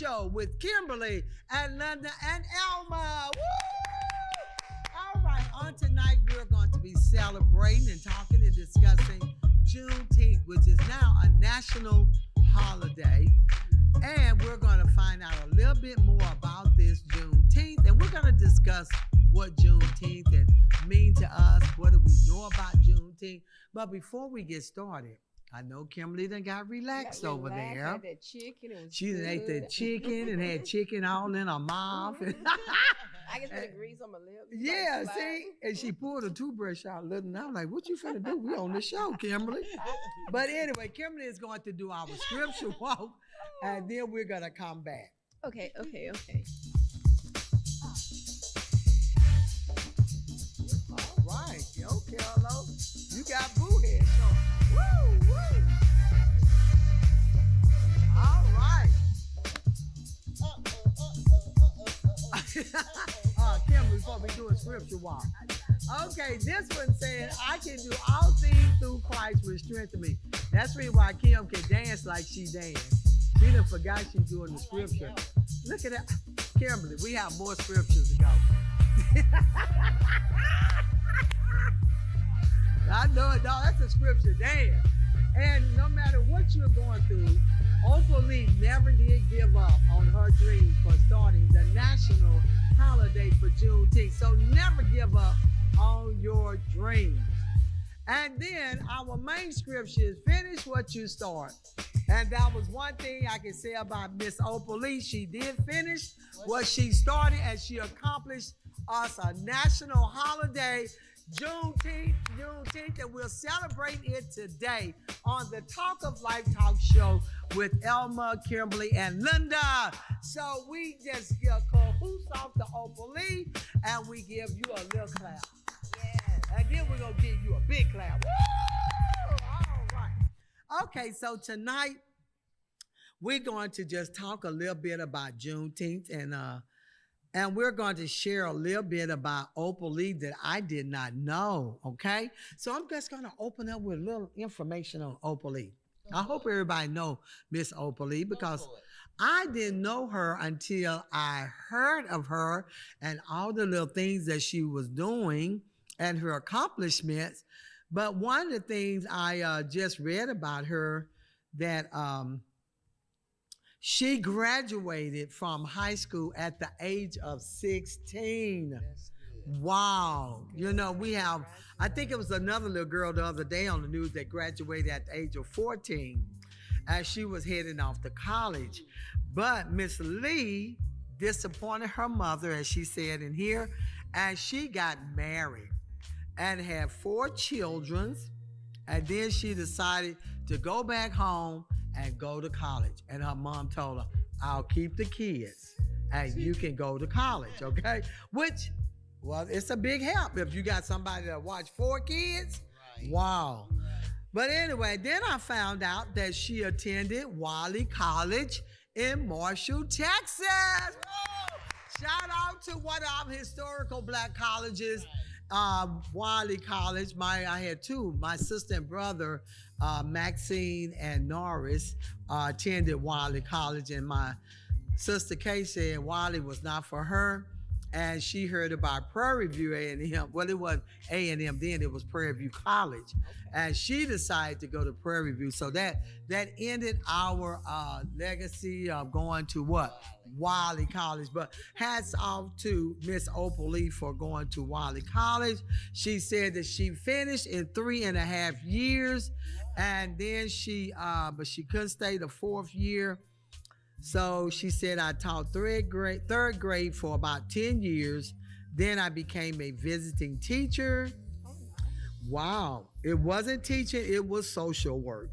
Show with Kimberly and Linda and Elma. Woo! All right, on tonight we're going to be celebrating and talking and discussing Juneteenth, which is now a national holiday. And we're going to find out a little bit more about this Juneteenth. And we're going to discuss what Juneteenth mean to us. What do we know about Juneteenth? But before we get started, I know Kimberly done got relaxed over there. Had that chicken. It was She done ate good. the chicken and had chicken all in her mouth. I guess put grease on my lips. Yeah, see? And she pulled a toothbrush out looking. I'm like, what you finna do? We on the show, Kimberly. But anyway, Kimberly is going to do our scripture walk, and then we're going to come back. Okay. All right. Okay, hello. You got boo head. So, woo. All right. Kimberly, before we do a scripture walk. Okay, this one said, I can do all things through Christ which strengthen me. That's the reason why Kim can dance like she danced. She done forgot she's doing the scripture. Look at that. Kimberly, we have more scriptures to go. I know it, dog. That's a scripture dance. And no matter what you're going through, Opal Lee never did give up on her dream for starting the national holiday for Juneteenth. So never give up on your dreams. And then our main scripture is finish what you start. And that was one thing I can say about Miss Opal Lee. She did finish what she started, and she accomplished us a national holiday, Juneteenth, and we'll celebrate it today on the Talk of Life Talk Show with Elma, Kimberly, and Linda. So we just give cahoots off to Opal Lee, and we give you a little clap. Yes. And then we're going to give you a big clap. Woo! All right. Okay, so tonight we're going to just talk a little bit about Juneteenth, and we're going to share a little bit about Opal Lee that I did not know, okay? So I'm just going to open up with a little information on Opal Lee. I hope everybody know Miss Opal Lee because I didn't know her until I heard of her and all the little things that she was doing and her accomplishments. But one of the things I just read about her that she graduated from high school at the age of 16. Wow. You know, we have, I think it was another little girl the other day on the news that graduated at the age of 14 as she was heading off to college. But Miss Lee disappointed her mother, as she said in here, and she got married and had 4 children. And then she decided to go back home and go to college. And her mom told her, I'll keep the kids and you can go to college, okay? Which, well, it's a big help if you got somebody that watch 4 kids. Right. Wow. Right. But anyway, then I found out that she attended Wiley College in Marshall, Texas. Woo! Shout out to one of our historical black colleges. Wiley College. I had 2. My sister and brother, Maxine and Norris, attended Wiley College, and my sister Kay said Wiley was not for her, and she heard about Prairie View A&M. Well, it wasn't A&M then; it was Prairie View College, and she decided to go to Prairie View. So that ended our legacy of going to what? Wiley College. But hats off to Miss Opal Lee for going to Wiley College. She said that she finished in 3.5 years, and then but she couldn't stay the 4th year. So she said, I taught 3rd grade for about 10 years. Then I became a visiting teacher. Wow. It wasn't teaching, it was social work.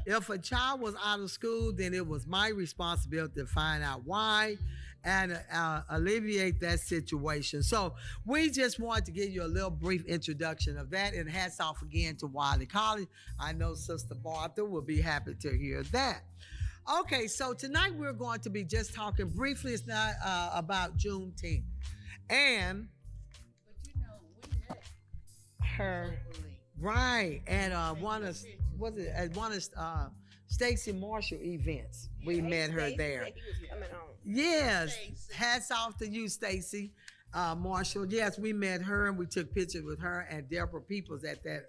If a child was out of school, then it was my responsibility to find out why and alleviate that situation. So we just wanted to give you a little brief introduction of that, and hats off again to Wiley College. I know Sister Martha will be happy to hear that. Okay, so tonight we're going to be just talking briefly. It's not about Juneteenth. And but you know, we met her, right, and one of Stacy Marshall events. We Hey, met her Stacey there. said he was coming on. Yes. Stacey. Hats off to you, Stacy Marshall. Yes, we met her and we took pictures with her and Deborah Peoples at that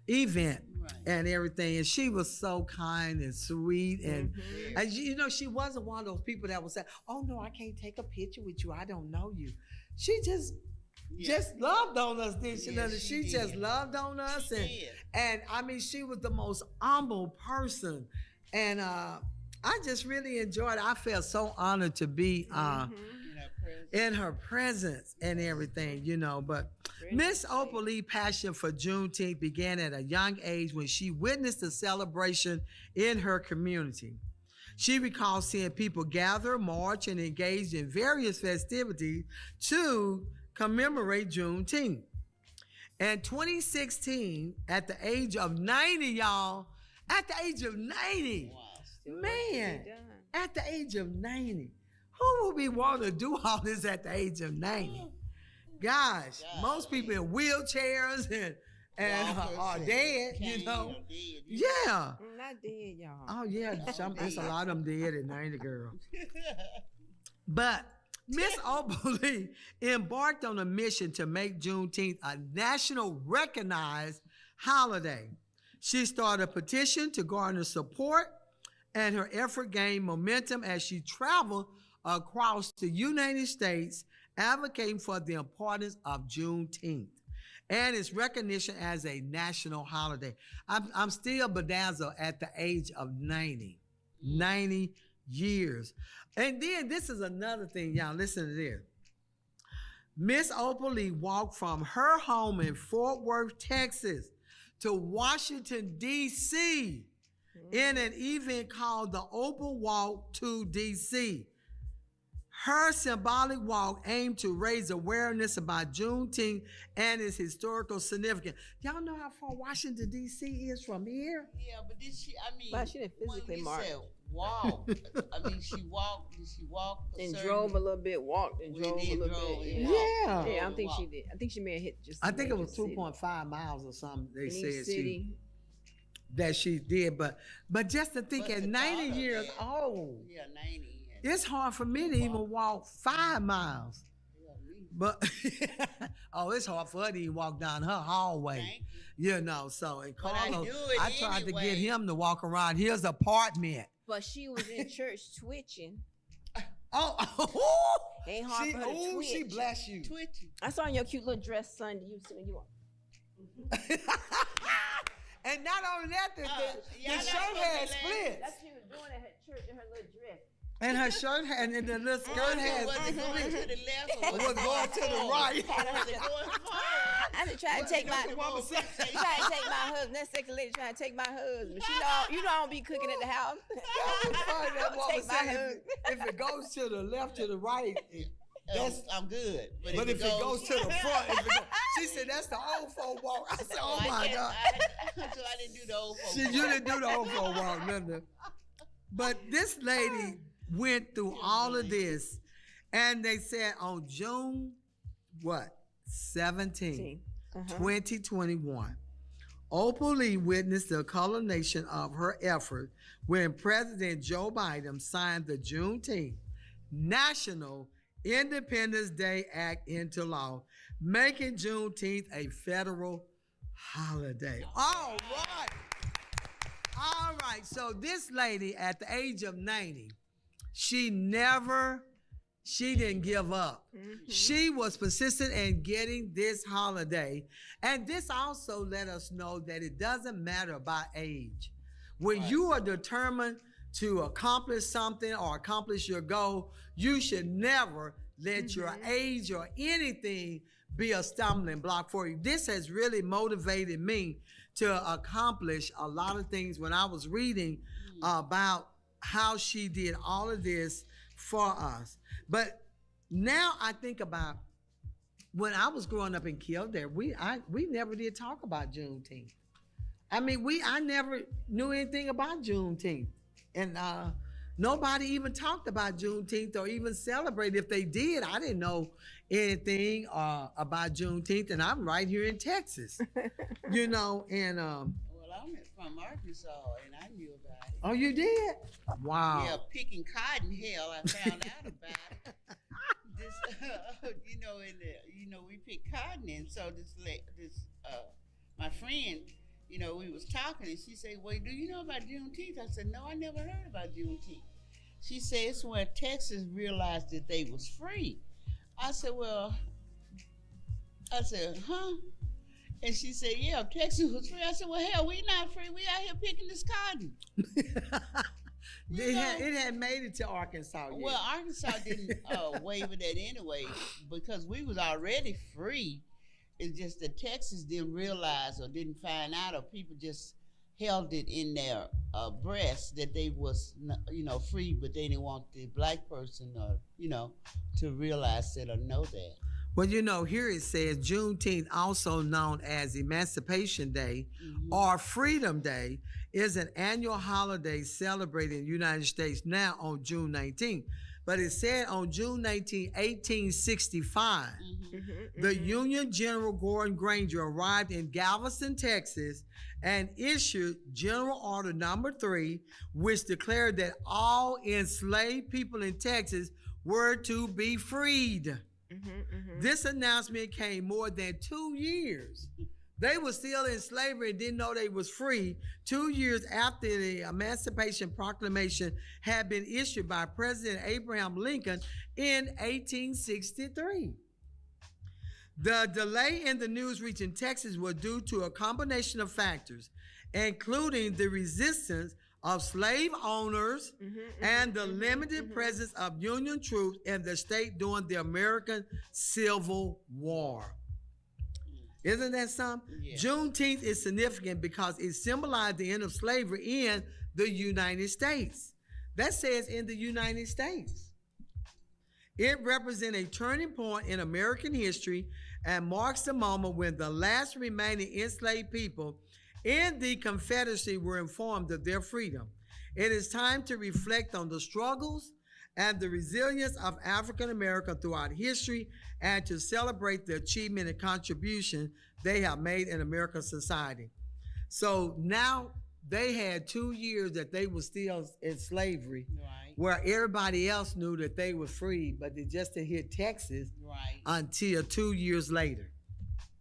event Right. and everything. And she was so kind and sweet. And, Mhm. and you know, she wasn't one of those people that would say, "Oh no, I can't take a picture with you. I don't know you." She just loved on us, didn't she? Yes, Linda? she She just did. loved on us. She And did. and I mean, she was the most humble person. And I just really enjoyed it. I felt so honored to be Mhm. in her presence and everything, you know. But Very Miss nice. Opal Lee passion for Juneteenth began at a young age when she witnessed the celebration in her community. She recalls seeing people gather, march, and engage in various festivities to commemorate Juneteenth. In 2016, at the age of 90, y'all, at the age of 90, Wow. Still work to be man, done. at the age of 90, who would be want to do all this at the age of 90? Gosh, most people in wheelchairs and Walkers are and dead, you cane know. or dead. Yeah. I'm not dead, y'all. Oh yeah, there's a lot of them dead at 90, girl. But Miss Opal Lee embarked on a mission to make Juneteenth a national recognized holiday. She started a petition to garner support, and her effort gained momentum as she traveled across the United States advocating for the importance of Juneteenth and its recognition as a national holiday. I'm still bedazzled at the age of 90, 90 years. And then this is another thing, y'all, listen to this. Miss Opal Lee walked from her home in Fort Worth, Texas to Washington, D.C. in an event called the Opal Walk to D.C. Her symbolic walk aimed to raise awareness about Juneteenth and its historical significance. Y'all know how far Washington, D.C. is from here? Yeah, but did she? I mean, But she didn't when physically you march. said walk. I mean, she walked. Did she walk? And drove a little bit, walked and We drove a did little drove bit. and Yeah. Yeah. Yeah, I don't think she Walk. did. I think she may have hit just. I think it was major city. 2.5 miles or something they In each said city. that she did. But just to think But at the 90 thought of years that- old, Yeah, 90. it's hard for me to even walk 5 miles. Yeah, me. But oh, it's hard for her to even walk down her hallway. Thank you. You know, so and But I Carlos, do it I tried to get anyway. him to walk around his apartment. But she was in church twitching. Oh, Ain't hard she, for her to oh, she twitch. bless you. Twitching. I saw in your cute little dress Sunday. You see when you And not only that, the y'all not shirt supposed to had laugh. splits. That's what she was doing at her church in her little dress. And her shirt had, and the little skirt had Was it going to the left or was going to the right. Was it going forward? I just trying to take my That's what mama said. trying to take my husband. That second lady trying to take my husband. She know you know I don't be cooking at the house. That was funny. That mama Take my said, husband. if it goes to the left, to the right, that's. I'm good. But if it goes to the front, she said that's the old folk walk. I said, oh my God. So I didn't do the old folks. See, you didn't do the old folk walk, Linda. But this lady went through all of this, and they said on June, what, 17, 2021, Opal Lee witnessed the culmination of her effort when President Joe Biden signed the Juneteenth National Independence Day Act into law, making Juneteenth a federal holiday. All right. All right. So this lady at the age of 90, she didn't give up. She was persistent in getting this holiday. And this also let us know that it doesn't matter about age. When you are determined to accomplish something or accomplish your goal, you should never let your age or anything be a stumbling block for you. This has really motivated me to accomplish a lot of things when I was reading about how she did all of this for us. But now I think about when I was growing up in Kildare, we never did talk about Juneteenth. I mean, I never knew anything about Juneteenth. And nobody even talked about Juneteenth or even celebrated. If they did, I didn't know anything about Juneteenth. And I'm right here in Texas, you know, and Well, I'm from Arkansas, and I knew about it. Oh, you did? Wow. Yeah, picking cotton. Hell, I found out about it. This, we pick cotton, and so my friend, we was talking, and she said, "Well, do you know about Juneteenth?" I said, "No, I never heard about Juneteenth." She said it's when Texas realized that they was free. I said, huh? And she said, yeah, Texas was free. I said, well, hell, we not free. We out here picking this cotton. It had made it to Arkansas. Yet. Well, Arkansas didn't waiver that anyway because we was already free. It's just that Texas didn't realize or didn't find out, or people just held it in their breast that they was, free, but they didn't want the black person, to realize that or know that. Well, here it says Juneteenth, also known as Emancipation Day or Freedom Day, is an annual holiday celebrated in the United States now on June 19th. But it said on June 19, 1865, the Union General Gordon Granger arrived in Galveston, Texas, and issued General Order Number 3, which declared that all enslaved people in Texas were to be freed. This announcement came more than 2 years. They were still in slavery and didn't know they was free 2 years after the Emancipation Proclamation had been issued by President Abraham Lincoln in 1863. The delay in the news reaching Texas was due to a combination of factors, including the resistance of slave owners and the limited presence of Union troops in the state during the American Civil War. Isn't that something? Yeah. Juneteenth is significant because it symbolized the end of slavery in the United States. That says in the United States. It represents a turning point in American history and marks the moment when the last remaining enslaved people in the Confederacy were informed of their freedom. It is time to reflect on the struggles and the resilience of African America throughout history and to celebrate the achievement and contribution they have made in American society. So now they had 2 years that they were still in slavery, where everybody else knew that they were free, but they just didn't hit Texas until 2 years later.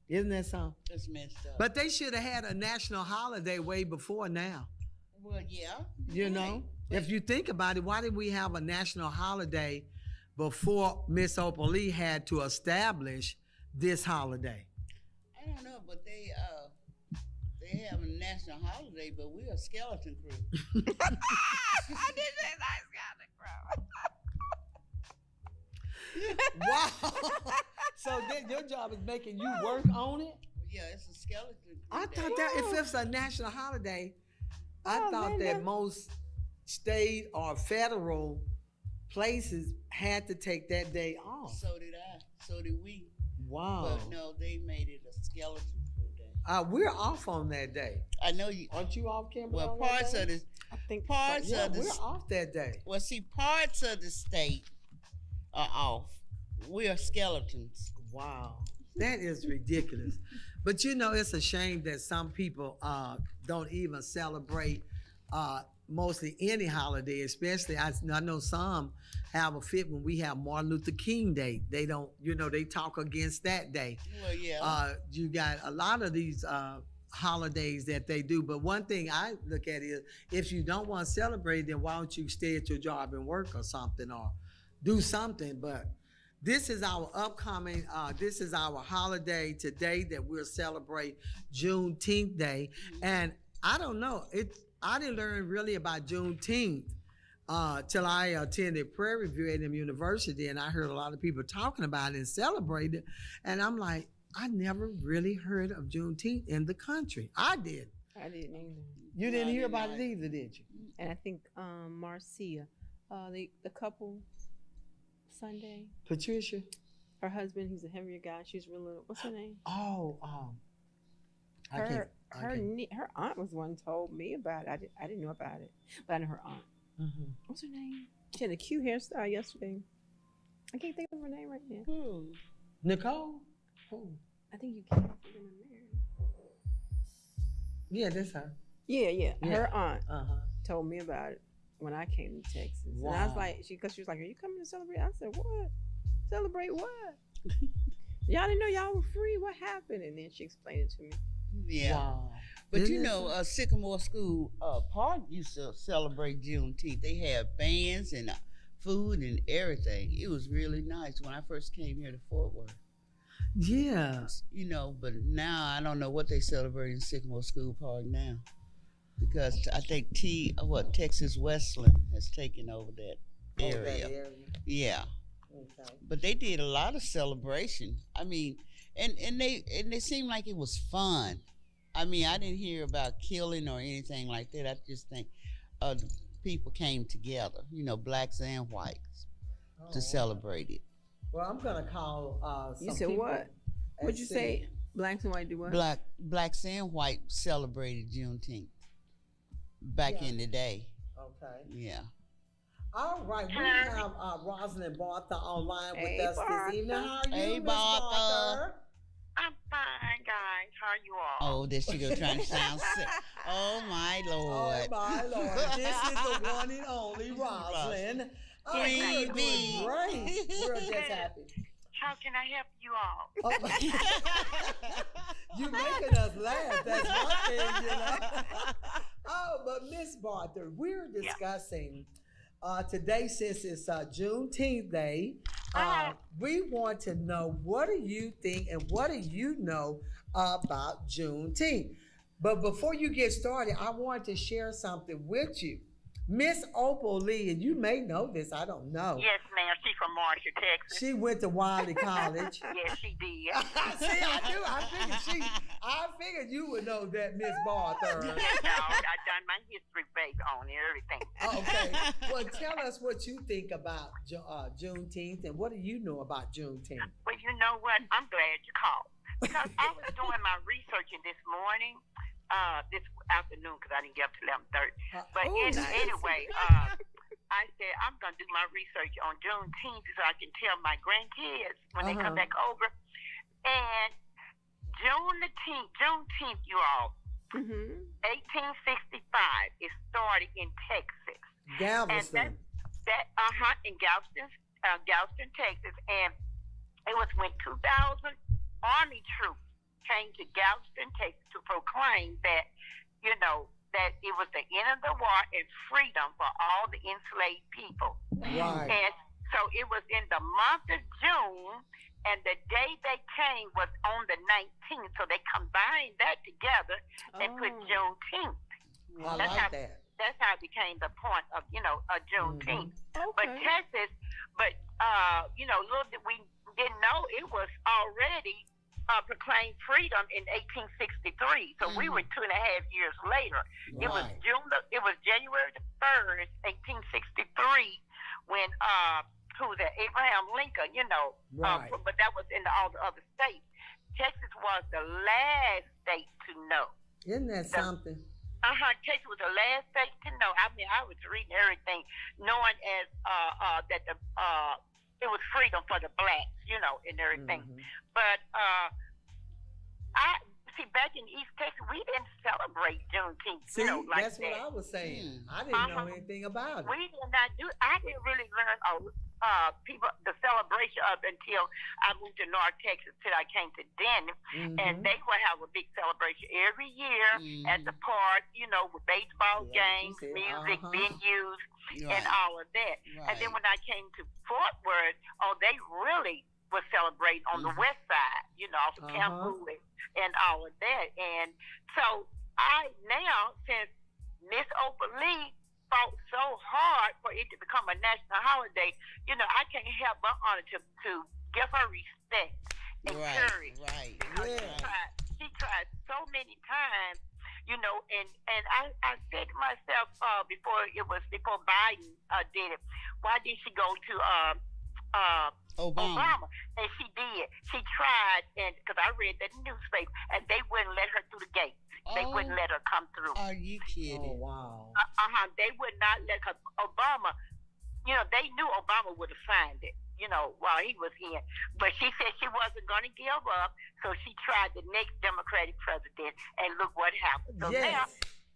Isn't that something? That's messed up. But they should have had a national holiday way before now. Well, yeah. You know, if you think about it, why did we have a national holiday before Miss Opal Lee had to establish this holiday? I don't know, but they have a national holiday, but we're a skeleton crew. I did say skeleton crew. Wow. So then your job is making you work on it? Yeah, it's a skeleton crew. I thought that if it's a national holiday, I thought that most state or federal places had to take that day off. So did I. So did we. Wow. But no, they made it a skeleton crew day. We're off on that day. I know you. Aren't you off, Kimberley? Well, parts of this. I think parts of the. We're off that day. Well, see, parts of the state are off. We are skeletons. Wow. That is ridiculous. But it's a shame that some people don't even celebrate mostly any holiday, especially I know some have a fit when we have Martin Luther King Day. They don't, they talk against that day. Well, yeah. You got a lot of these holidays that they do. But one thing I look at is if you don't want to celebrate, then why don't you stay at your job and work or something or do something? But this is our upcoming, this is our holiday today that we'll celebrate Juneteenth Day. And I don't know, I didn't learn really about Juneteenth till I attended Prairie View A&M University, and I heard a lot of people talking about it and celebrating it. And I'm like, I never really heard of Juneteenth in the country. I did. I didn't either. You didn't hear about it either, did you? And I think Marcia, the couple Sunday. Patricia? Her husband, he's a heavier guy. She's real little. What's her name? Oh, her aunt was one told me about it. I didn't know about it, but I know her aunt. Mm-hmm. What's her name? She had a cute hairstyle yesterday. I can't think of her name right now. Who? Nicole? Who? I think you can't. Yeah, that's her. Yeah. Yeah. Her aunt Uh-huh. told me about it when I came to Texas. And I Wow. was like, because she was like, "Are you coming to celebrate?" I said, "What? Celebrate what? Y'all didn't know y'all were free. What happened?" And then she explained it to me. Yeah. Wow. But Isn't you it know, Sycamore School Park used to celebrate Juneteenth. They had bands and food and everything. It was really nice when I first came here to Fort Worth. Yeah. You know, but now I don't know what they celebrate in Sycamore School Park now, because I think Texas Westland has taken over that Oh, that area. area. Yeah, Okay. but they did a lot of celebration. I mean, and they seemed like it was fun. I mean, I didn't hear about killing or anything like that. I just think the people came together, you know, blacks and whites, Oh, to wow. celebrate it. Well, I'm gonna call some You said people what? at What'd you City. say? Blacks and white do what? Blacks and white celebrated Juneteenth back Yeah. in the day. Okay. Yeah. All right. We have Rosalind Bartha online with Hey, us Bartha. this evening. How are you, Hey, Miss Bartha. Bartha? I'm fine, guys. How are you all? Oh, there she go trying to sound sick. Oh my Lord. Oh my Lord! This is the one and only Rosalind. Oh, Yes, we're I doing do. great. We're just happy. How can I help you all? Oh, you making us laugh. That's one thing, you know. Oh, but Miss Bartha, we're discussing today, since it's Juneteenth Day. We want to know, what do you think and what do you know about Juneteenth? But before you get started, I want to share something with you. Miss Opal Lee, and you may know this, I don't know. Yes, ma'am. She's from Marshall, Texas. She went to Wiley College. Yes, she did. See, I knew. I figured you would know that, Miss Bartha. Yes, I done my history base on everything. Okay. Well, tell us what you think about Juneteenth, and what do you know about Juneteenth? Well, you know what? I'm glad you called, because I was doing my researching this morning, this afternoon, because I didn't get up till 11:30. But nice. anyway, I said I'm gonna do my research on Juneteenth so I can tell my grandkids when they come back over. And Juneteenth, you all, 1865. It started in Texas. Galveston. In Galveston, Texas, and it was when 2,000 Army troops came to Galveston, Texas, to proclaim that, you know, that it was the end of the war and freedom for all the enslaved people. Right. And so it was in the month of June, and the day they came was on the 19th. So they combined that together and put Juneteenth. I like that. That's how it became the point of, you know, a Juneteenth. But Okay. Texas, you know, little did we didn't know it was already proclaimed freedom in 1863. So we were 2.5 years later. It was Right. It was January the 1st, 1863, when Abraham Lincoln, you know, Right. but that was in all the other states. Texas was the last state to know. Isn't that something? Texas was the last state to know. I mean, I was reading everything, knowing as that it was freedom for the blacks, you know, and everything. But I see, back in East Texas, we didn't celebrate Juneteenth. See, you know, like that's that. what I was saying. I didn't know anything about it. We did not do. I didn't really learn the celebration up until I moved to North Texas till I came to Denton, and they would have a big celebration every year at the park, you know, with baseball games, music, venues, and all of that. And then when I came to Fort Worth, they really was celebrating on the west side, you know, off of Camp and all of that. And so since Miss Opal Lee fought so hard for it to become a national holiday, you know, I can't help but honor to give her respect and courage. Right. Because she tried so many times, you know, and I said to myself before Biden did it, why did she go to Obama? And she did. She tried, and because I read that in the newspaper, and they wouldn't let her through the gates. They wouldn't let her come through. Are you kidding? Oh, wow. They would not let her. Obama, you know, they knew Obama would have signed it, you know, while he was in. But she said she wasn't going to give up, so she tried the next Democratic president, and look what happened. So now,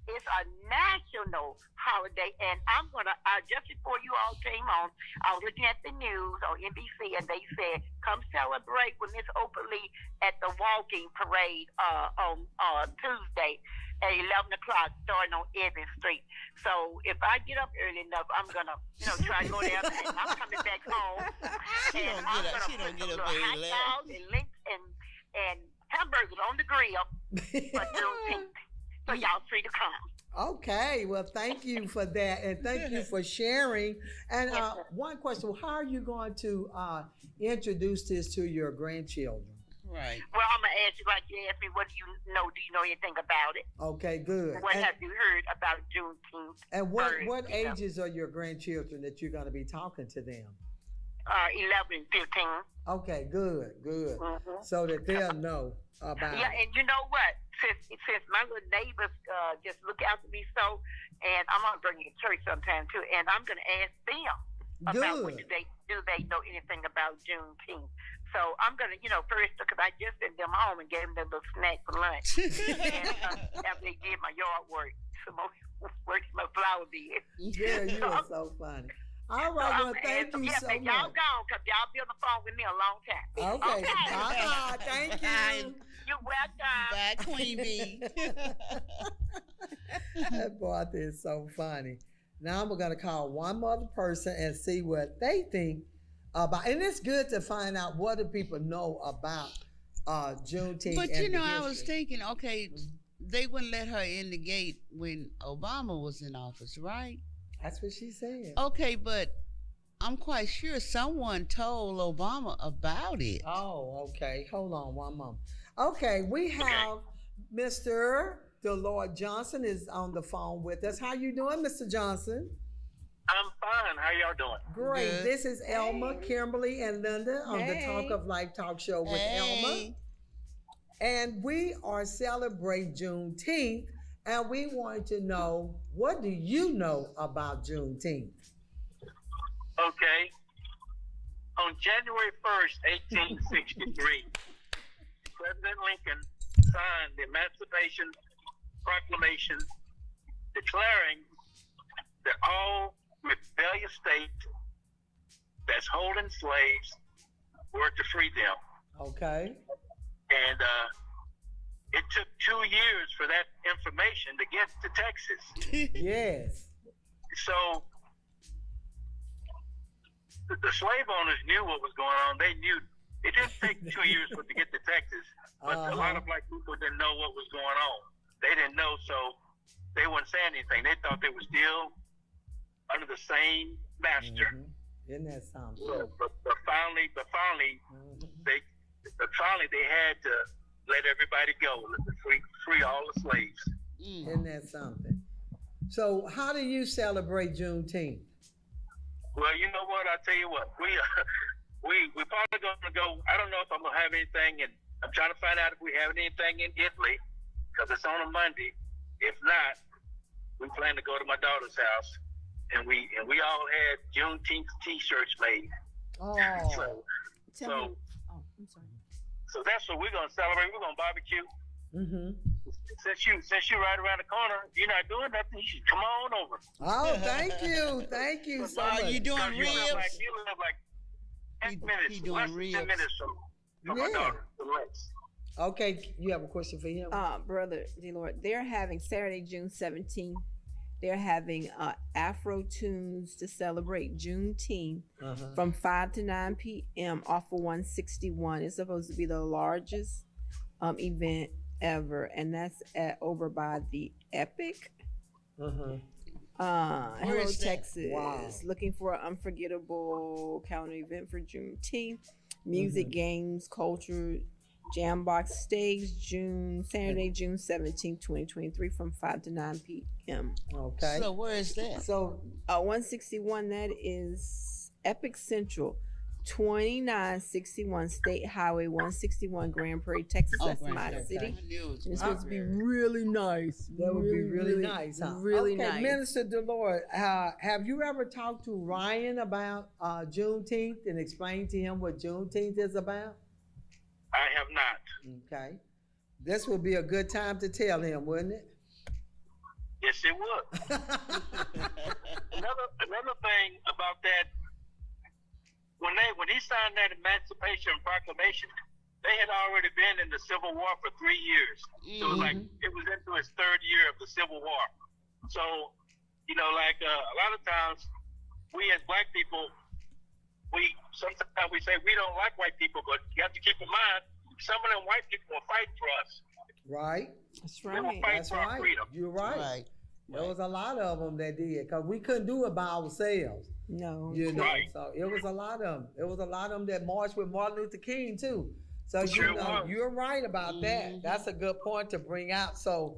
It's a national holiday, and I'm gonna just before you all came on, I was looking at the news on NBC, and they said, "Come celebrate with Miss Opal Lee at the walking parade on Tuesday at 11 o'clock, starting on Evans Street." So if I get up early enough, I'm gonna try to go there, and I'm coming back home, and I'm gonna put some little hot dogs and links and hamburgers on the grill for Juneteenth. So y'all free to come. Okay, well, thank you for that, and thank you for sharing. And one question: how are you going to introduce this to your grandchildren? Right. Well, I'm gonna ask you like you asked me. What do you know? Do you know anything about it? Okay, good. What have you heard about Juneteenth? And what ages are your grandchildren that you're going to be talking to them? 11, 15. Okay, good. Mm-hmm. So that they'll know about Yeah, and you know what? Since my little neighbors just look after me so, and I'm gonna bring you to church sometime too, and I'm gonna ask them about what do they know anything about Juneteenth. So I'm gonna, first because I just sent them home and gave them their little snack for lunch, and after they did my yard work, some more work in my flower bed. Yeah, you are so funny. All right, well, thank you so much. Y'all gone because y'all been on the phone with me a long time. Okay. Thank you. You're welcome. Bye, Queen Bee. That boy is so funny. Now I'm going to call one other person and see what they think about. And it's good to find out what do people know about Juneteenth. But I was thinking, okay, they wouldn't let her in the gate when Obama was in office, right? That's what she said. Okay, but I'm quite sure someone told Obama about it. Oh, okay. Hold on one moment. Okay, we have Mr. Delord Johnson is on the phone with us. How you doing, Mr. Johnson? I'm fine. How y'all doing? Great. Good. This is Elma, Kimberley, and Linda on the Talk of Life talk show with Elma. And we are celebrating Juneteenth, and we want to know, what do you know about Juneteenth? Okay. On January 1st, 1863, President Lincoln signed the Emancipation Proclamation declaring that all rebellious states that's holding slaves were to free them. Okay. And it took 2 years for that information to get to Texas. Yes. So the slave owners knew what was going on. They knew. It didn't take 2 years for it to get to Texas, but a lot of black people didn't know what was going on. They didn't know, so they wouldn't say anything. They thought they were still under the same master. Mm-hmm. Isn't that something? So, but finally, they had to let everybody go, free all the slaves. Isn't that something? So, how do you celebrate Juneteenth? Well, you know what? I'll tell you what. We probably going to go. I don't know if I'm going to have anything, and I'm trying to find out if we have anything in Italy because it's on a Monday. If not, we plan to go to my daughter's house, and we all had Juneteenth T-shirts made. Oh. I'm sorry. So that's what we're going to celebrate. We're going to barbecue. Mm-hmm. Since you're right around the corner, you're not doing nothing. You should come on over. Oh, thank you so much. Are you doing You ribs? live like 10 minutes, he doing less than 10 ribs. minutes from my daughter, the Lex. Okay, you have a question for him? Brother Delord, they're having Saturday, June 17th. They're having Afro tunes to celebrate Juneteenth from 5 to 9 p.m. off of 161. It's supposed to be the largest event ever, and that's over by the Epic. Hello, Texas. Wow. Looking for an unforgettable calendar event for Juneteenth. Music, games, culture, Jambox stage, Saturday, June 17th, 2023 from 5 to 9 p.m. Okay. So where is that? So 161, that is Epic Central, 2961 State Highway 161, Grand Prairie, Texas. That's my city. And it's supposed to be really nice. that would be really nice, huh? Really okay, nice. Minister Delord, have you ever talked to Ryan about Juneteenth and explained to him what Juneteenth is about? I have not. Okay. This would be a good time to tell him, wouldn't it? Yes, it would. Another thing about that, when he signed that Emancipation Proclamation, they had already been in the Civil War for 3 years. So it was like it was into his third year of the Civil War. So, a lot of times we as black people, sometimes we say we don't like white people, but you have to keep in mind some of them white people were fighting for us. Right. That's They were right. fighting That's for our right. freedom. You're right. Right. There was a lot of them that did because we couldn't do it by ourselves. No. Right. So it was a lot of them. It was a lot of them that marched with Martin Luther King too. So Sure was. you're right about that. That's a good point to bring out. So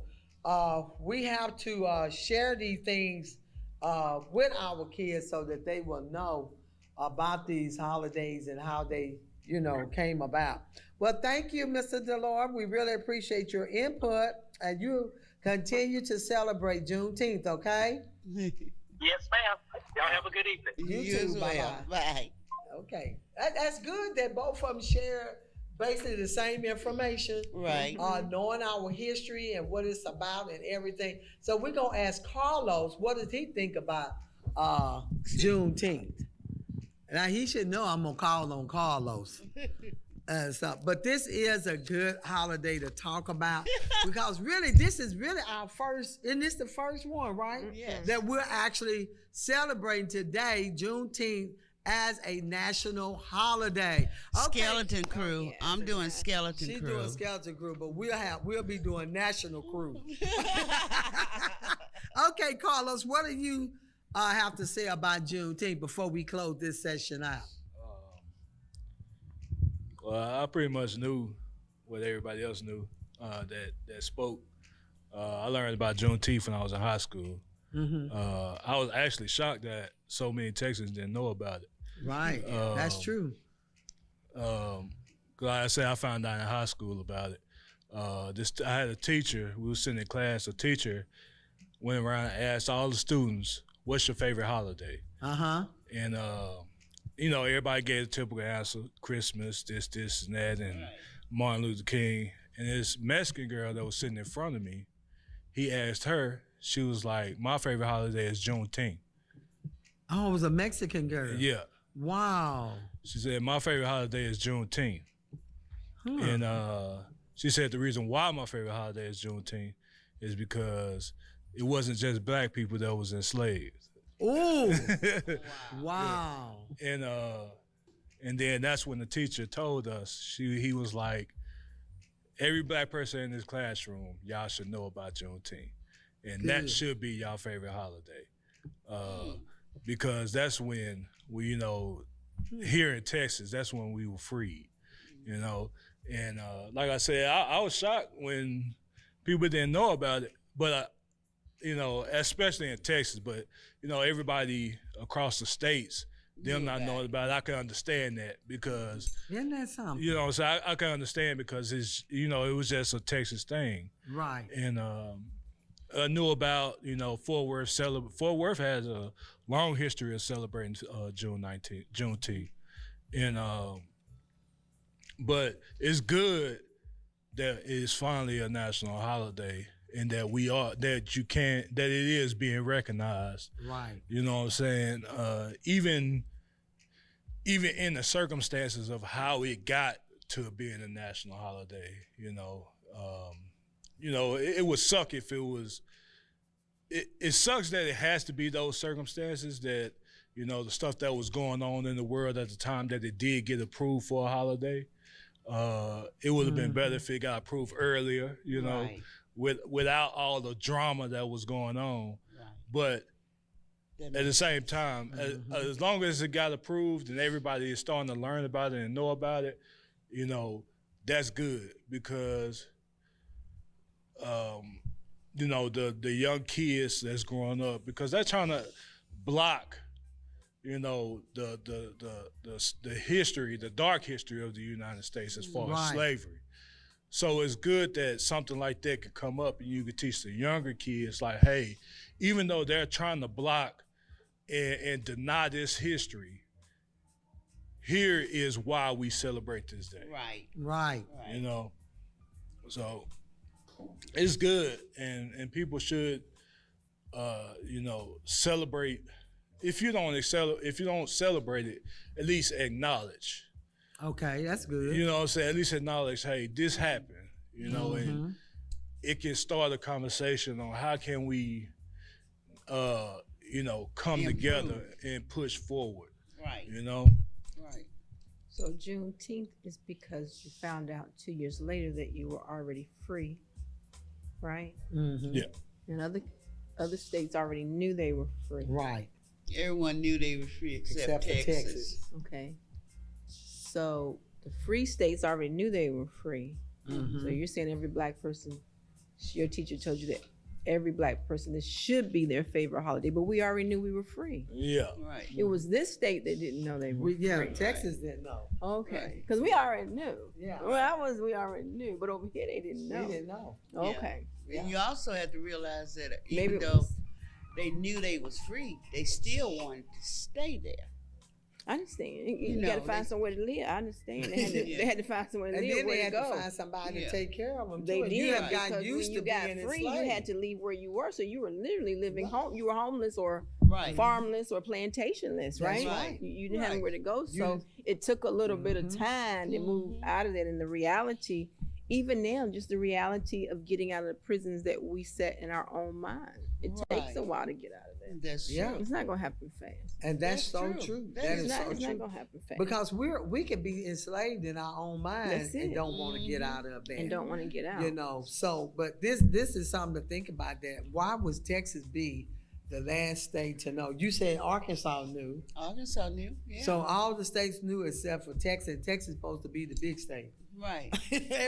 we have to share these things with our kids so that they will know about these holidays and how they, came about. Well, thank you, Mr. Delore. We really appreciate your input, and you continue to celebrate Juneteenth, okay? Yes, ma'am. Y'all have a good evening. You too. as well. Bye. Okay. That's good that both of them share basically the same information. Right. Knowing our history and what it's about and everything. So we're going to ask Carlos, what does he think about Juneteenth? Now, he should know I'm going to call on Carlos. But this is a good holiday to talk about because really, this is really our first, and this the first one, right? Yes. That we're actually celebrating today, Juneteenth, as a national holiday. Okay. Skeleton crew. yes, I'm doing skeleton She's crew. doing skeleton crew, but we'll be doing national crew. Okay, Carlos, what do you have to say about Juneteenth before we close this session out? Well, I pretty much knew what everybody else knew that spoke. I learned about Juneteenth when I was in high school. I was actually shocked that so many Texans didn't know about it. Right, that's true. Like I said, I found out in high school about it. I had a teacher. We were sitting in class. A teacher went around and asked all the students, "What's your favorite holiday?" And everybody gave a typical answer: Christmas, this, and that, and Martin Luther King. And this Mexican girl that was sitting in front of me, he asked her. She was like, "My favorite holiday is Juneteenth." Oh, it was a Mexican girl. Yeah. Wow. She said, "My favorite holiday is Juneteenth." Huh. And she said the reason why my favorite holiday is Juneteenth is because it wasn't just black people that was enslaved. Ooh. Wow. And then that's when the teacher told us, he was like, every black person in this classroom, y'all should know about Juneteenth. And that should be y'all favorite holiday. Because that's when we, here in Texas, that's when we were freed, And like I said, I was shocked when people didn't know about it, but especially in Texas, but everybody across the states, them not knowing about it, I can understand that because Isn't that something? so I can understand because it's it was just a Texas thing, Right. and I knew about Fort Worth. Fort Worth has a long history of celebrating Juneteenth, and but it's good that it's finally a national holiday and that it is being recognized. Right. You know what I'm saying? Even in the circumstances of how it got to being a national holiday, it would suck if it was. It sucks that it has to be those circumstances that the stuff that was going on in the world at the time that it did get approved for a holiday. It would have been better if it got approved earlier, Right. without all the drama that was going on. Right. But at the same time, as long as it got approved and everybody is starting to learn about it and know about it, that's good because, the young kids that's growing up, because they're trying to block, the history, the dark history of the United States as far as slavery. So it's good that something like that could come up and you could teach the younger kids, like, hey, even though they're trying to block and deny this history, here is why we celebrate this day. Right. Right. So it's good, and people should celebrate. If you don't celebrate it, at least acknowledge. Okay, that's good. You know what I'm saying? At least acknowledge, hey, this happened. And it can start a conversation on how can we, come together and push forward. Right. Right. So Juneteenth is because you found out 2 years later that you were already free, right? Yeah. And other states already knew they were free. Right. Everyone knew they were free except for Texas. Texas. Okay. So the free states already knew they were free. So you're saying every black person, your teacher told you that every black person, this should be their favorite holiday, but we already knew we were free. Yeah. Right. It was this state that didn't know they were free. Texas didn't know. Okay. Because we already knew. Yeah. We already knew, but over here they didn't know. They didn't know. Okay. And you also have to realize that Maybe even though they knew they was free, they still wanted to stay there. I understand. You got to find somewhere to live. I understand. They had to find somewhere to And live. then Where they had to go. to find somebody to take care of them. They too. did. You have because gotten used when to you got being free, enslaved. you had to leave where you were. So you were literally living home. You were homeless or Right. farmless or plantationless, right? That's right. You didn't have Right. anywhere to go. So it took a little bit of time to move out of that. And the reality, even now, just the reality of getting out of the prisons that we set in our own mind. It takes a while to get out of that. That's true. Yeah. It's not going to happen fast. And that's so true. true. That That is is so It's not true. going to happen fast. Because we can be enslaved in our own mind That's and it. don't want to get out of that. and don't want to get out. So but this is something to think about. That why was Texas be the last state to know? You said Arkansas knew. Arkansas knew. Yeah. So all the states knew except for Texas. Texas is supposed to be the big state. Right.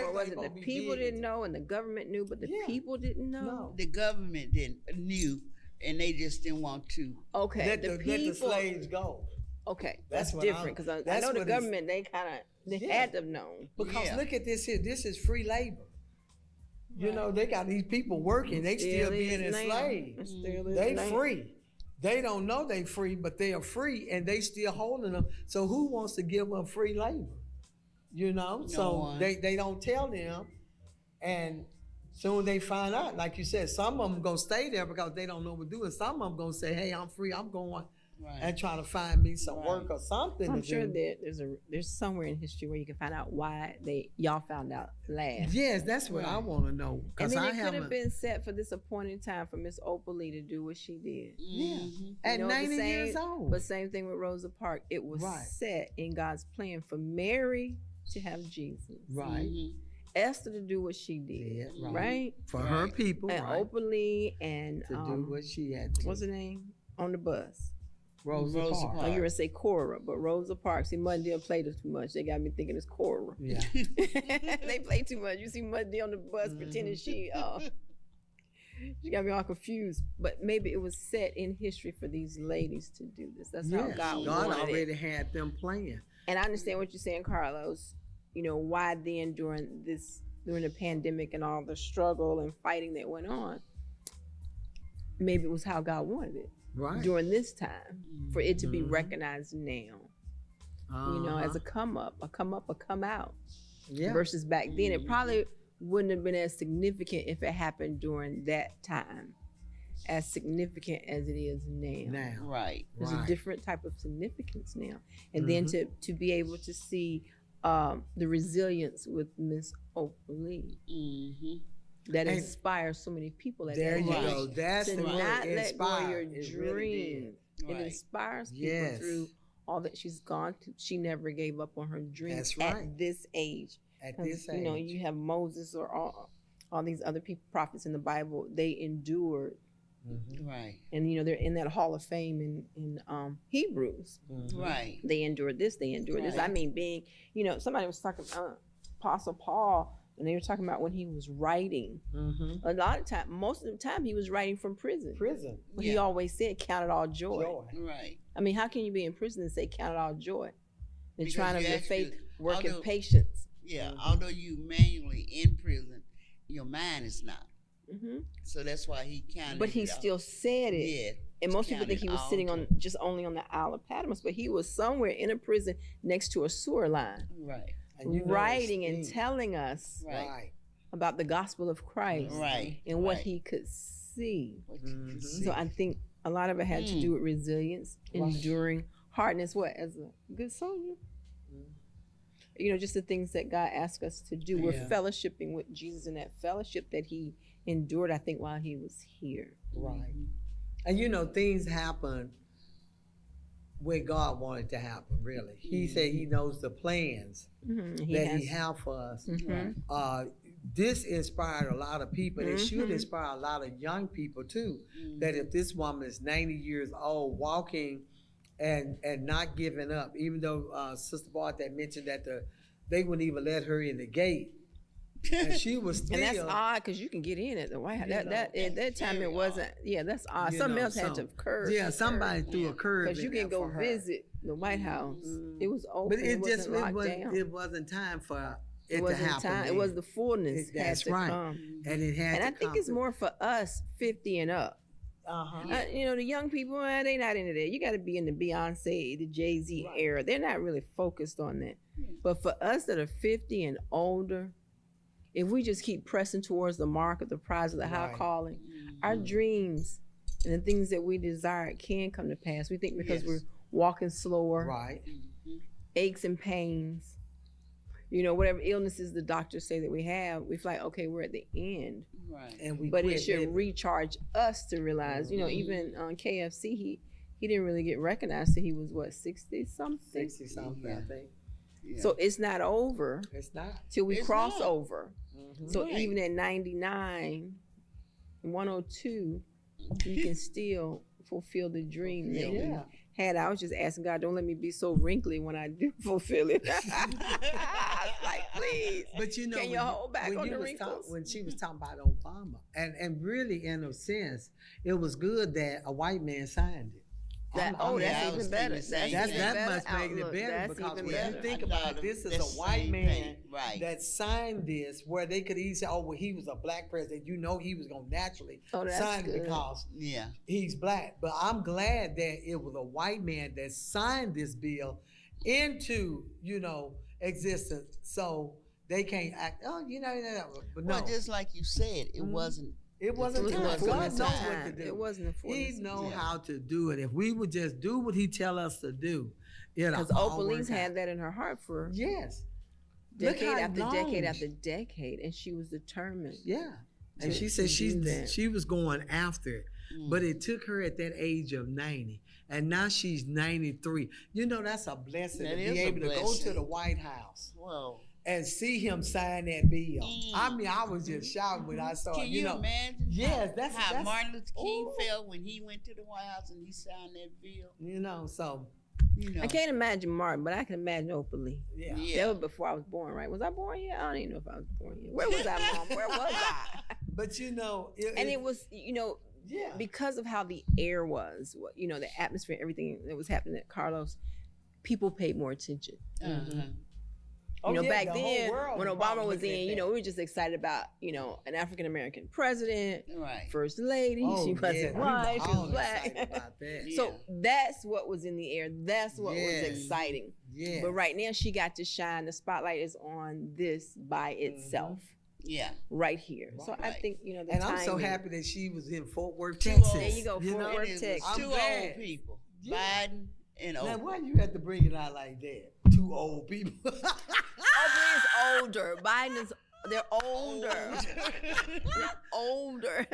Or was it the people didn't know and the government knew, but the people didn't know? No. The government knew, and they just didn't want to. Okay, Let the slaves go. Okay, That's that's what different because I that's know the what it's- government they had to have known. Because Yeah. look at this here. This is free labor. You know, they got these people working. They still being is now. enslaved. It still is They now. free. They don't know they free, but they are free and they still holding them. So who wants to give up free labor? You know? So one. they don't tell them. And soon they find out, like you said, some of them gonna stay there because they don't know what to do. And some of them gonna say, hey, I'm free, I'm going Right. and trying to find me some work or something I'm to sure do. that there's somewhere in history where you can find out why y'all found out last. Yes, that's what I want to know. And Because then I it could have haven't. been set for this appointed time for Miss Opal Lee to do what she did. Yeah. Mhm. At You know, 90 the same- years old. But same thing with Rosa Parks. It was Right. set in God's plan for Mary to have Jesus, Right. Mhm. Esther to do what she did, Yeah, right? For her people, And right. Opal Lee and To do what she had to do. what's her name on the bus? Rosa Rosa Parks. Oh, you were gonna say Cora, but Rosa Parks. See, Mud Deal played it too much. They got me thinking it's Cora. Yeah. They play too much. You see Mud Deal on the bus pretending she got me all confused. But maybe it was set in history for these ladies to do this. That's how Yes, God God wanted already it. had them playing. And I understand what you're saying, Carlos. You know, why then during the pandemic and all the struggle and fighting that went on, maybe it was how God wanted it Right. during this time for it to be recognized now. You know, as a come up, a come out. yeah. Versus back then, it probably wouldn't have been as significant if it happened during that time, as significant as it is now. now. Right. There's Right. a different type of significance now, and then to be able to see the resilience with Miss Opal Lee Mm-hmm. that And inspires so many people. At There that you age. go. That's To the word. not let go of your Inspired. It really did. dream. It Right. inspires people Yes. through all that she's gone through. She never gave up on her dreams That's right. at this age. At 'Cause, this age. you know, you have Moses or all these other people, prophets in the Bible. They endured, Mhm. Right. and you know they're in that Hall of Fame in Hebrews. Mhm. Right. They endured this. They endured this. I Right. mean, being, you know, somebody was talking about Apostle Paul, and they were talking about when he was writing. Mhm. A lot of time, most of the time, he was writing from prison. Prison. But he Yeah. always said, "Count it all joy." Joy. Right. I mean, how can you be in prison and say, "Count it all joy"? They're Because trying to you your actually- faith, work in although- patience. Yeah. Although you manually in prison, your mind is not. Hmm So that's why he counted. But he it out. still said it. Yeah. And most people think he was counted sitting all on just only on the Isle of Patmos, but he was somewhere in a prison next to a sewer line, Right. And you know writing and it's telling us Right. Right. about the gospel of Christ Right. and what Right. he could see. Mm-hmm. So I think a lot of it had to do with resilience, enduring, hardness. What, as a good soldier? You know, just the things that God asked us to do. We're fellowshipping with Jesus in that fellowship that he endured, I think, while he was here. Right. And you know, things happen where God wanted to happen, really. He said he knows the plans he have for us. This inspired a lot of people. It should inspire a lot of young people too, that if this woman is 90 years old, walking and not giving up, even though Sister Bart that mentioned that they wouldn't even let her in the gate. And she was still. And that's odd because you can get in at the White House. At that time it wasn't. Yeah, that's odd. Something else had to have curved. Yeah, somebody threw a curve. Because you can go visit the White House. It was open. But it wasn't time for it to happen. It was the fullness. That's had to right. come. And it had. And I think it's more for us 50 and up. You know, the young people, they not into that. You got to be in the Beyonce, the Jay-Z era. They're not really focused on that. But for us that are 50 and older, if we just keep pressing towards the mark of the prize of the high calling, our dreams and the things that we desire can come to pass. We think because we're walking slower, aches and pains, you know, whatever illnesses the doctors say that we have, we feel like, okay, we're at the end. And but it should recharge us to realize, you know, even on KFC, he didn't really get recognized till he was, what, 60-something? 60-something, I think. Yeah. So it's not over. It's not. Till we cross over. So even at 99, 102, you can still fulfill the dream that you had. I was just asking God, don't let me be so wrinkly when I do fulfill it. Like, please. But you know, can you hold back on the wrinkles? When she was talking about Obama, and really, in a sense, it was good that a white man signed it. That's even better. That must make it better because when you think about it, this is a white man that signed this, where they could easily say, "Oh, well, he was a black president." You know, he was gonna naturally sign it because he's black. But I'm glad that it was a white man that signed this bill into existence, so they can't act. Oh, but no. Well, just like you said, it wasn't. It wasn't time. God knows what to do. It wasn't for He knows how to do it. If we would just do what he tell us to do, because Opal Lee's had that in her heart for decade after decade after decade, and she was determined. Yeah, and she said she was going after it, but it took her at that age of 90, and now she's 93. You know, that's a blessing to be able to go to the White House. Whoa. And see him sign that bill. I mean, I was just shocked when I saw it. Can you imagine? Yes, that's how Martin Luther King felt when he went to the White House and he signed that bill. So. I can't imagine Martin, but I can imagine Opal Lee. Yeah. That was before I was born, right? Was I born here? I don't even know if I was born here. Where was I, Mom? Where was I? But it was, because of how the air was, the atmosphere, everything that was happening at Carlos, people paid more attention. Back then, when Obama was in, we were just excited about, an African American president, first lady. She wasn't white, she was black. So that's what was in the air. That's what was exciting. Yeah. But right now, she got to shine. The spotlight is on this by itself. Yeah. Right here. So I think, and I'm so happy that she was in Fort Worth, Texas. There you go, Fort Worth, Texas. Two old people. Biden and Opal. Now, why you have to bring it out like that? Two old people. Opal is older. Biden is, they're older. They're older.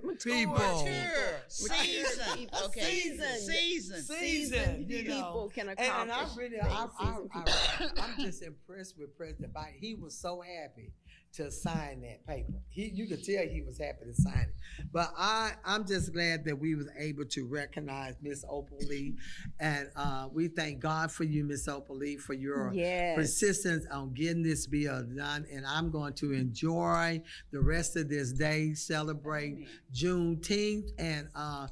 Mature people. Seasoned. Okay. Seasoned. People can accomplish. And I'm just impressed with President Biden. He was so happy to sign that paper. You could tell he was happy to sign it. But I'm just glad that we was able to recognize Miss Opal Lee. And we thank God for you, Miss Opal Lee, for your persistence on getting this bill done. And I'm going to enjoy the rest of this day, celebrate Juneteenth. And I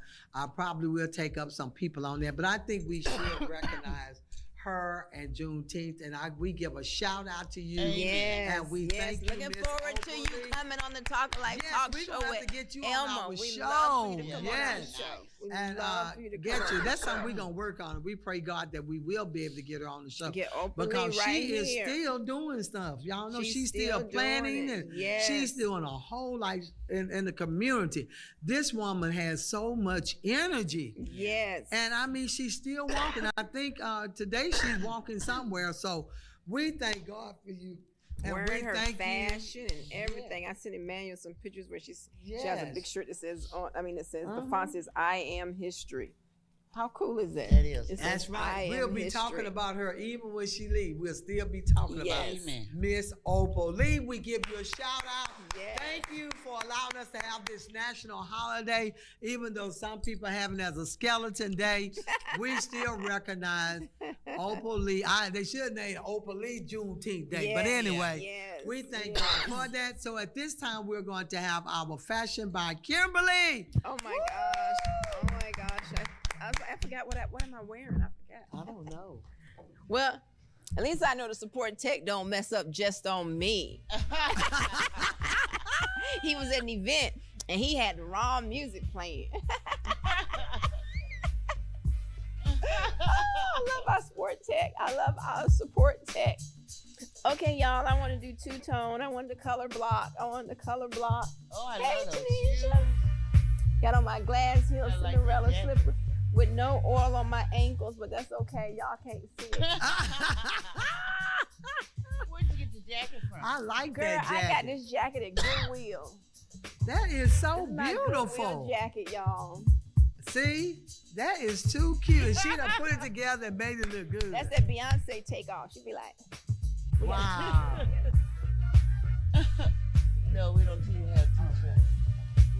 probably will take up some people on there. But I think we should recognize her and Juneteenth, and we give a shout out to you. And we thank you. Looking forward to you coming on the Talk Life Talk Show with get you Elma. On our we show. love for you to come on our show. We and love for you to get come you. on. That's something we're gonna work on. We pray God that we will be able to get her on the show Get Opal because Lee right she is here. still doing stuff. Y'all know she's still doing planning it. and Yes. she's doing a whole life in the community. This woman has so much energy. Yes. And I mean, she's still walking. I think today she's walking somewhere. So we thank God for you. And wearing we her thank fashion you. and everything. I sent Emmanuel some pictures where she has a Yes. big shirt that says the font says "I am history." How cool is that? That is. It says, That's right. "I We'll am be history." talking about her even when she leaves. We'll still be talking about Yes. Amen. Miss Opal Lee. We give you a shout out. Yes. Thank you for allowing us to have this national holiday. Even though some people have it as a skeleton day, we still recognize Opal Lee. They should name Opal Lee Juneteenth Day. But Yes, anyway, yes, we thank yes. God for that. So at this time, we're going to have our fashion by Kimberly. Oh my gosh! Oh my gosh! I forgot what am I wearing? I forgot. I don't know. Well, at least I know the support tech don't mess up just on me. He was at an event and he had the wrong music playing. I love our support tech. I love our support tech. Okay, y'all, I want to do two-tone. I want the color block. Oh, I Hey, love those Tanisha. shoes. Got on my glass heel I like Cinderella the jacket. slipper with no oil on my ankles, but that's okay. Y'all can't see it. Where'd you get the jacket from? I like Girl, that jacket. I got this jacket at Goodwill. That is so This is my beautiful. Goodwill jacket, y'all. See, that is too cute. She done put it together and made it look good. That's that Beyonce takeoff. She'd be like, Wow. No, we don't even have t-shirts.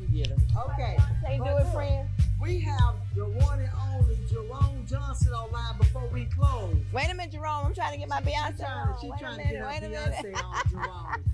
We get them. Okay. say do But it, look, friend. We have the one and only Jerome Johnson online before we close. Wait a minute, Jerome. I'm trying to get my Beyonce on. She's Wait a trying to minute, get her wait a minute. Beyonce on, Jerome.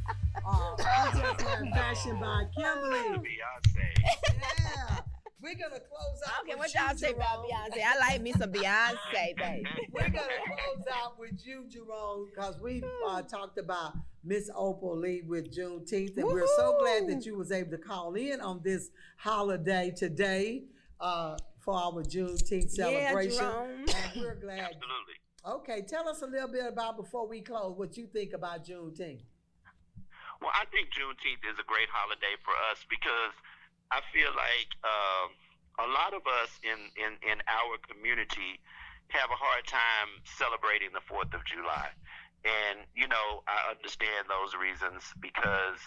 We just had fashion by Kimberly. Beyonce. Yeah. We're going to close out Okay, with what you, y'all say about Jerome. Beyonce? I like me some Beyonce, baby. We're going to close out with you, Jerome, because we talked about Miss Opal Lee with Juneteenth, and we're so glad that you was able to call in on this holiday today for our Juneteenth celebration. Jerome. And we're glad. Absolutely. Okay, tell us a little bit about, before we close, what you think about Juneteenth. Well, I think Juneteenth is a great holiday for us because I feel like a lot of us in our community have a hard time celebrating the 4th of July. And, you know, I understand those reasons because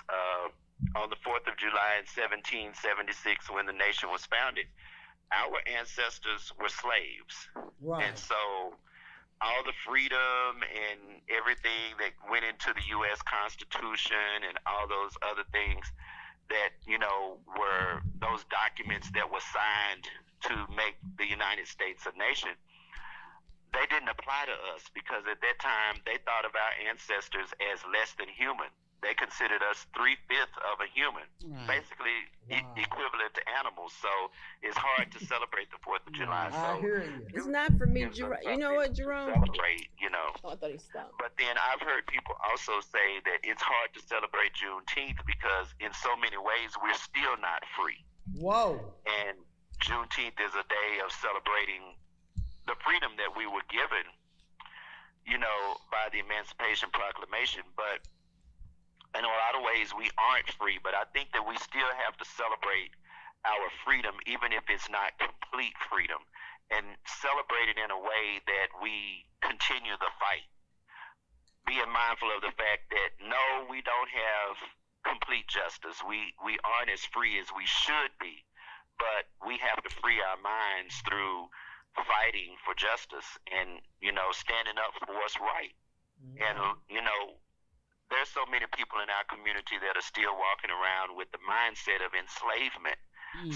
on the 4th of July in 1776, when the nation was founded, our ancestors were slaves. Right. And so all the freedom and everything that went into the U.S. Constitution and all those other things that, you know, were those documents that were signed to make the United States a nation, they didn't apply to us because at that time they thought of our ancestors as less than human. They considered us 3/5 of a human, Right. basically Wow. equivalent to animals. So it's hard to celebrate the 4th of July. I So hear you. It's not for me, gives us Jerome. You know what, something to Jerome? Celebrate, you know. Oh, I thought he stopped. But then I've heard people also say that it's hard to celebrate Juneteenth because in so many ways we're still not free. Whoa. And Juneteenth is a day of celebrating the freedom that we were given, you know, by the Emancipation Proclamation. But in a lot of ways we aren't free, but I think that we still have to celebrate our freedom, even if it's not complete freedom, and celebrate it in a way that we continue the fight. Being mindful of the fact that no, we don't have complete justice. We aren't as free as we should be, but we have to free our minds through fighting for justice and, you know, standing up for what's right. And, you know, there's so many people in our community that are still walking around with the mindset of enslavement.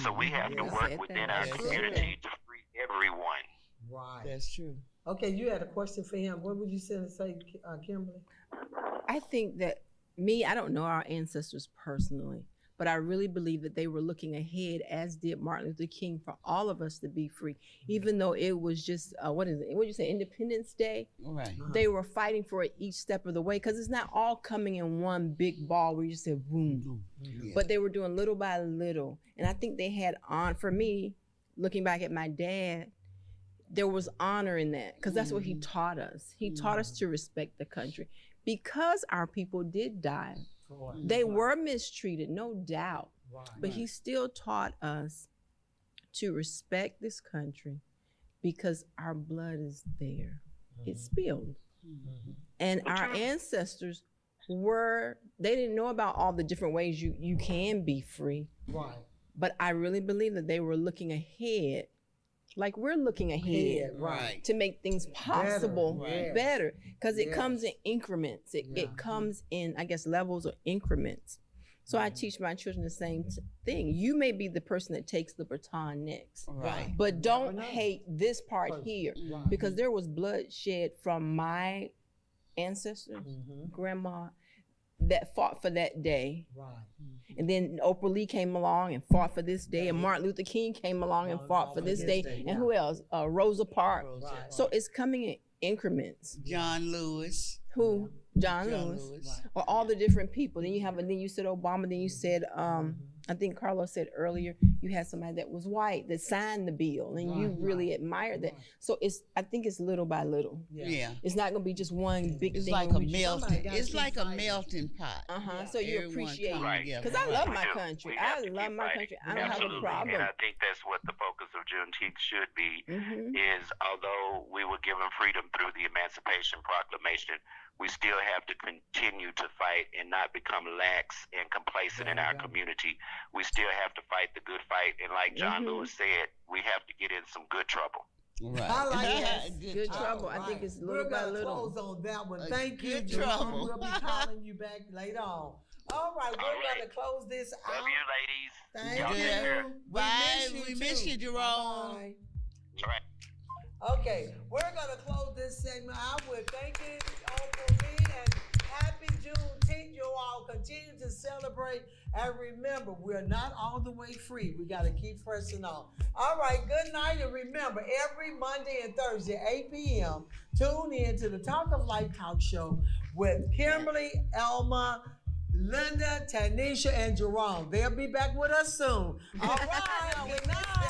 So we have to Yes. work within our Yes. community to free everyone. Right. That's true. Okay, you had a question for him. What would you say, Kimberly? I think that I don't know our ancestors personally, but I really believe that they were looking ahead, as did Martin Luther King, for all of us to be free. Even though it was just, what did you say, Independence Day? Right. They were fighting for it each step of the way because it's not all coming in one big ball where you just say boom. Yeah. But they were doing little by little. And I think they had for me, looking back at my dad, there was honor in that because that's what he taught us. He taught us to respect the country because our people did die. They were mistreated, no doubt, but he still taught us to respect this country because our blood is there. It's spilled. And our ancestors they didn't know about all the different ways you can be free. Right. But I really believe that they were looking ahead, like we're looking ahead, right, to make things possible better. Because it comes in increments. It comes in, I guess, levels or increments. So I teach my children the same thing. You may be the person that takes the baton next. Right. But don't hate this part here because there was blood shed from my ancestors, grandma, that fought for that day. Right. And then Opal Lee came along and fought for this day, and Martin Luther King came along and fought for this day. And who else? Rosa Parks. Right. So it's coming in increments. John Lewis. Who? John Lewis. Or all the different people. Then you said Obama, then you said I think Carlos said earlier you had somebody that was white that signed the bill, and you really admired that. So I think it's little by little. Yeah. It's not gonna be just one big thing. It's like a melting. It's like a melting pot. So you appreciate it. Because I love my country. I love my country. I don't have a problem. And I think that's what the focus of Juneteenth should be, is although we were given freedom through the Emancipation Proclamation, we still have to continue to fight and not become lax and complacent in our community. We still have to fight the good fight. And like John Lewis said, we have to get in some good trouble. Right. I like that. Good trouble. I think it's little by little. We're going to close on that one. Thank you, Jerome. We'll be calling you back later on. All right, we're going to close this out. Love you, ladies. Thank you. Bye. We miss you, Jerome. Bye. All right. Okay, we're going to close this segment out with thanking Opal Lee and happy Juneteenth. You all continue to celebrate. And remember, we're not all the way free. We got to keep pressing on. All right, good night. And remember, every Monday and Thursday, 8 p.m., tune in to the Talk of Life House Show with Kimberley, Elma, Linda, Tanisha, and Jerome. They'll be back with us soon. All right, good night.